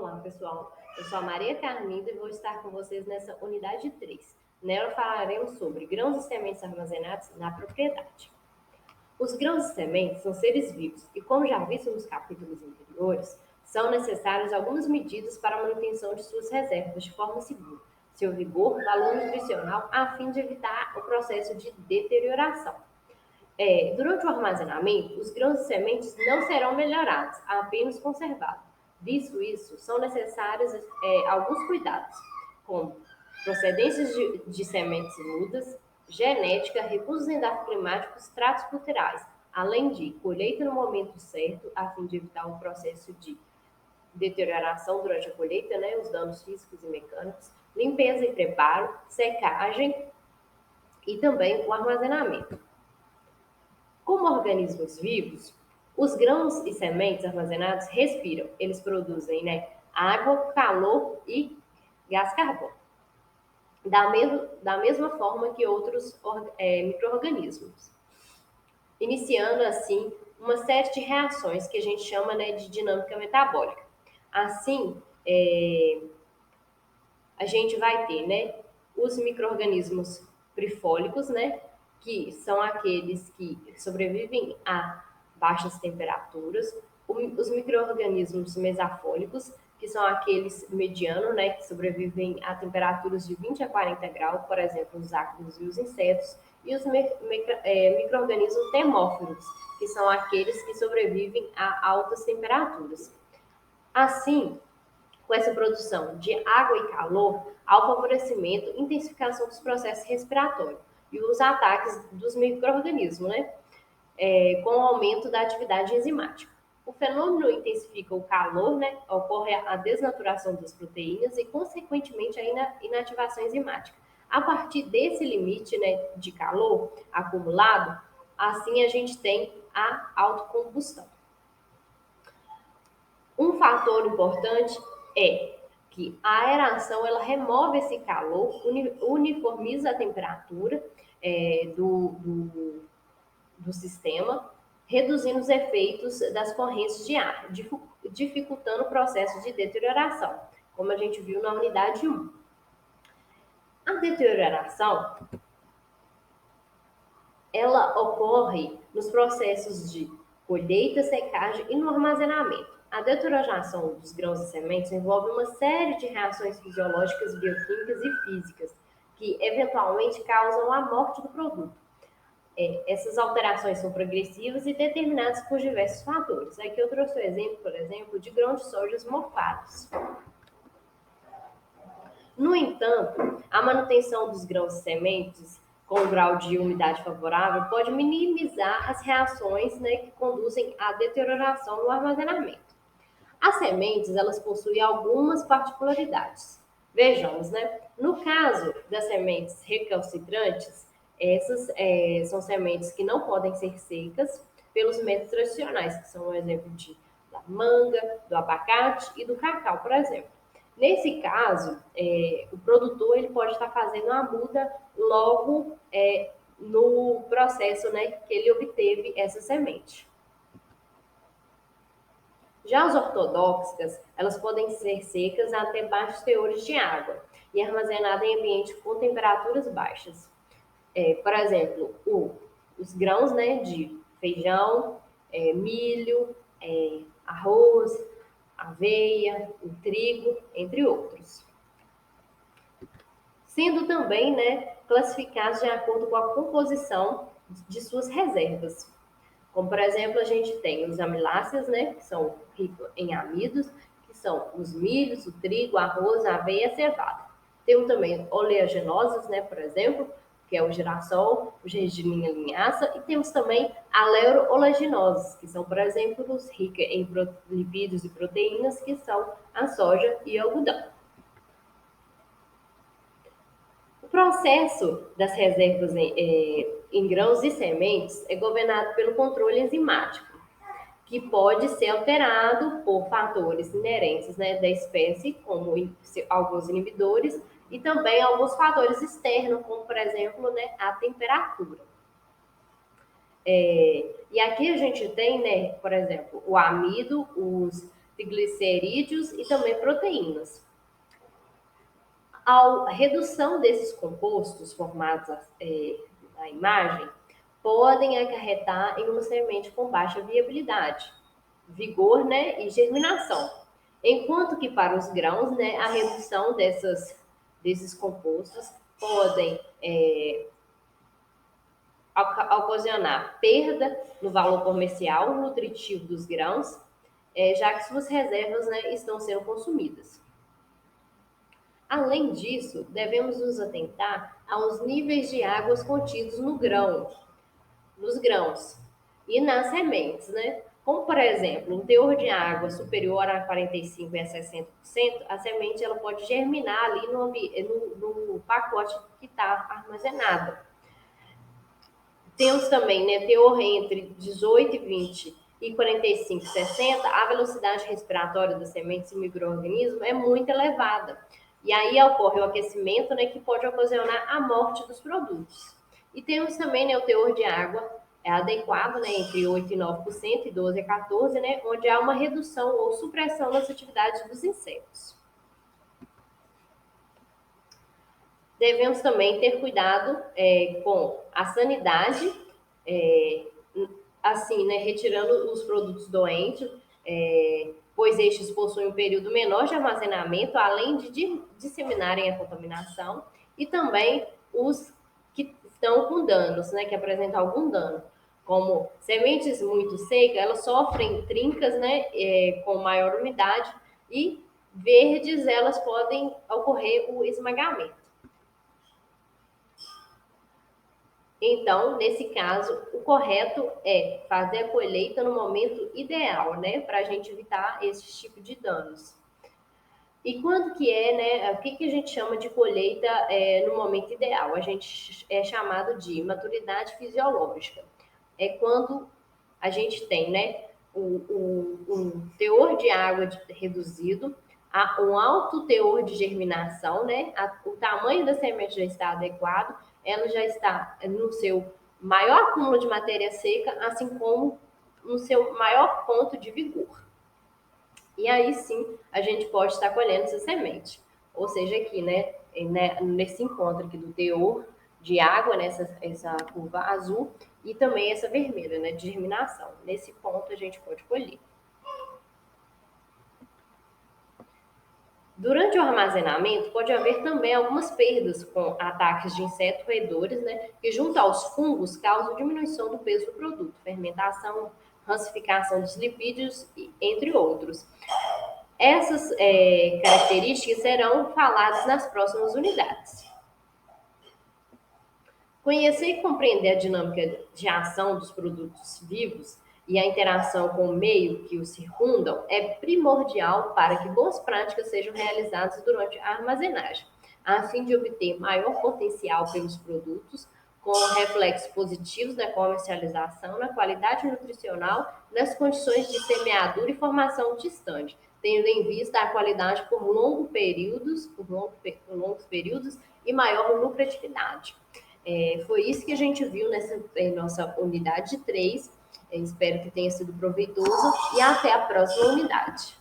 Olá, pessoal. Eu sou a Maria Carminda e vou estar com vocês nessa unidade 3. Nela falaremos sobre grãos e sementes armazenados na propriedade. Os grãos e sementes são seres vivos e, como já visto nos capítulos anteriores, são necessárias algumas medidas para a manutenção de suas reservas de forma segura, seu vigor, valor nutricional, a fim de evitar o processo de deterioração. Durante o armazenamento, os grãos e sementes não serão melhorados, apenas conservados. Visto isso, são necessários alguns cuidados, como procedências de sementes mudas, genética, recursos endoclimáticos, tratos culturais, além de colheita no momento certo, a fim de evitar o processo de deterioração durante a colheita, né, os danos físicos e mecânicos, limpeza e preparo, secagem e também o armazenamento. Como organismos vivos, os grãos e sementes armazenados respiram. Eles produzem, água, calor e gás carbônico. Da mesma forma que outros micro-organismos. Iniciando, assim, uma série de reações que a gente chama, de dinâmica metabólica. Assim, a gente vai ter, os micro-organismos prifólicos, que são aqueles que sobrevivem a baixas temperaturas, os micro-organismos mesafólicos, que são aqueles medianos, que sobrevivem a temperaturas de 20 a 40 graus, por exemplo, os ácaros e os insetos, e os micro-organismos termófilos, que são aqueles que sobrevivem a altas temperaturas. Assim, com essa produção de água e calor, há o favorecimento e intensificação dos processos respiratórios e os ataques dos micro-organismos, com o aumento da atividade enzimática. O fenômeno intensifica o calor, ocorre a desnaturação das proteínas e, consequentemente, a inativação enzimática. A partir desse limite, de calor acumulado, assim a gente tem a autocombustão. Um fator importante é que a aeração ela remove esse calor, uniformiza a temperatura do sistema, reduzindo os efeitos das correntes de ar, dificultando o processo de deterioração, como a gente viu na unidade 1. A deterioração ela ocorre nos processos de colheita, secagem e no armazenamento. A deterioração dos grãos e sementes envolve uma série de reações fisiológicas, bioquímicas e físicas que eventualmente causam a morte do produto. Essas alterações são progressivas e determinadas por diversos fatores. Aqui eu trouxe o exemplo, por exemplo, de grãos de soja mofados. No entanto, a manutenção dos grãos e sementes com grau de umidade favorável pode minimizar as reações que conduzem à deterioração no armazenamento. As sementes, elas possuem algumas particularidades. Vejamos, no caso das sementes recalcitrantes, essas são sementes que não podem ser secas pelos métodos tradicionais, que são um exemplo da manga, do abacate e do cacau, por exemplo. Nesse caso, o produtor ele pode estar fazendo a muda logo no processo que ele obteve essa semente. Já as ortodoxas, elas podem ser secas até baixos teores de água e armazenadas em ambiente com temperaturas baixas. Por exemplo, os grãos de feijão, milho, arroz, aveia, o trigo, entre outros. Sendo também classificados de acordo com a composição de suas reservas. Como, por exemplo, a gente tem os amiláceas, que são ricos em amidos, que são os milhos, o trigo, arroz, a aveia e a cevada. Temos também oleaginosas, por exemplo, que é o girassol, o gergelim e a linhaça, e temos também aleuro-oleaginosas, que são, por exemplo, os ricos em lipídios e proteínas, que são a soja e o algodão. O processo das reservas em grãos e sementes é governado pelo controle enzimático, que pode ser alterado por fatores inerentes da espécie, como alguns inibidores, e também alguns fatores externos, como, por exemplo, a temperatura. E aqui a gente tem, por exemplo, o amido, os triglicerídeos e também proteínas. A redução desses compostos formados na imagem podem acarretar em uma semente com baixa viabilidade, vigor, né, e germinação. Enquanto que para os grãos, né, a redução desses compostos podem ocasionar perda no valor comercial nutritivo dos grãos, já que suas reservas, né, estão sendo consumidas. Além disso, devemos nos atentar aos níveis de águas contidos nos grãos e nas sementes, né? Como, por exemplo, um teor de água superior a 45% a 60%, a semente ela pode germinar ali no pacote que está armazenado. Temos também, né, teor entre 18 e 20 e 45 e 60, a velocidade respiratória das sementes e micro-organismos é muito elevada. E aí ocorre o aquecimento, né, que pode ocasionar a morte dos produtos. E temos também, né, o teor de água adequado, né, entre 8 e 9% e 12 a 14%, né, onde há uma redução ou supressão das atividades dos insetos. Devemos também ter cuidado com a sanidade, assim, né, retirando os produtos doentes, pois estes possuem um período menor de armazenamento, além de disseminarem a contaminação, e também os que estão com danos, né, que apresentam algum dano, como sementes muito secas, elas sofrem trincas, né, com maior umidade, e verdes, elas podem ocorrer o esmagamento. Então, nesse caso, o correto é fazer a colheita no momento ideal, né? Para a gente evitar esse tipo de danos. E quando que né? O que a gente chama de colheita no momento ideal? A gente é chamado de maturidade fisiológica. É quando a gente tem, né? Um teor de água reduzido, um alto teor de germinação, né? O tamanho da semente já está adequado, ela já está no seu maior acúmulo de matéria seca, assim como no seu maior ponto de vigor. E aí sim a gente pode estar colhendo essa semente. Ou seja, aqui, né, nesse encontro aqui do teor de água, nessa essa curva azul, e também essa vermelha, né, de germinação. Nesse ponto a gente pode colher. Durante o armazenamento, pode haver também algumas perdas com ataques de insetos roedores, né, que junto aos fungos causam diminuição do peso do produto, fermentação, rancificação dos lipídios, entre outros. Essas características serão faladas nas próximas unidades. Conhecer e compreender a dinâmica de ação dos produtos vivos e a interação com o meio que os circundam é primordial para que boas práticas sejam realizadas durante a armazenagem, a fim de obter maior potencial pelos produtos, com reflexos positivos na comercialização, na qualidade nutricional, nas condições de semeadura e formação de estande, tendo em vista a qualidade por longos períodos e maior lucratividade. Foi isso que a gente viu nessa nossa unidade 3. Espero que tenha sido proveitoso e até a próxima unidade.